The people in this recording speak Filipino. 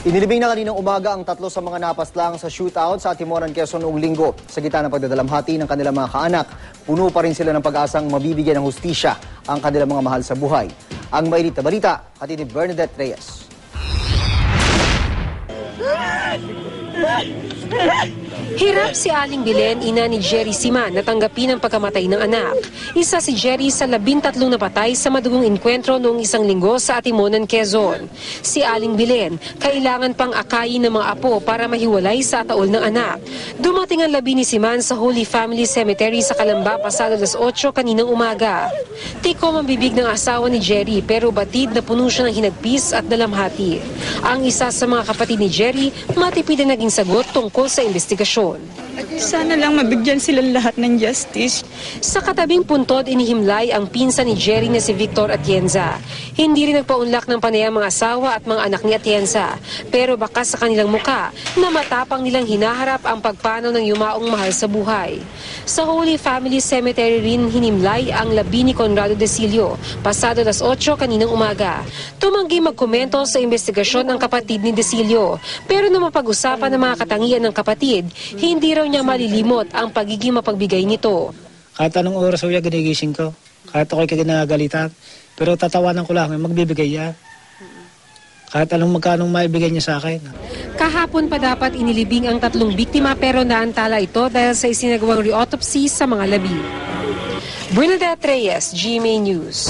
Inilibing na kaninang umaga ang 3 sa mga napaslang sa shootout sa Timoran, Quezon noong linggo. Sa gitna ng pagdadalamhati ng kanilang mga kaanak, puno pa rin sila ng pag-asang mabibigyan ng hustisya ang kanilang mga mahal sa buhay. Ang mainit na balita, hatid ni Bernadette Reyes. Hirap si Aling Belen, ina ni Jerry Siman, na tanggapin ang pagkamatay ng anak. Isa si Jerry sa 13 napatay sa madugong enkwentro noong isang linggo sa Atimonan, Quezon. Si Aling Belen, kailangan pang akayin ng mga apo para mahiwalay sa taol ng anak. Dumating ang labi ni Siman sa Holy Family Cemetery sa Calamba pasado 8 kaninang umaga. Tikom ang bibig ng asawa ni Jerry pero batid na puno siya ng hinagpis at dalamhati. Ang isa sa mga kapatid ni Jerry, matipid na naging sagot tungkol sa investigasyon. Sana lang mabigyan silang lahat ng justice. Sa katabing puntod, inihimlay ang pinsan ni Jerry na si Victor Atienza. Hindi rin nagpaunlak ng panayang mga asawa at mga anak ni Atienza. Pero bakas sa kanilang muka na matapang nilang hinaharap ang pagpanaw ng yumaong mahal sa buhay. Sa Holy Family Cemetery rin hinimlay ang labi ni Conrado Desilio pasado 8 kaninang umaga. Tumanggi magkomento sa investigasyon ang kapatid ni Desilio. Pero na mapag-usapan ng mga katangian ng kapatid, hindi raw niya malilimot ang pagiging mapagbigay nito. Kahit anong oras ko ginigising ko, kahit ako'y kaginagalitan, pero tatawanan ko lang, magbibigay yan. Kahit magkano maibigay niya sa akin. Kahapon pa dapat inilibing ang 3 biktima pero naantala ito dahil sa isinagawang re-autopsy sa mga labi. Bernadette Reyes, GMA News.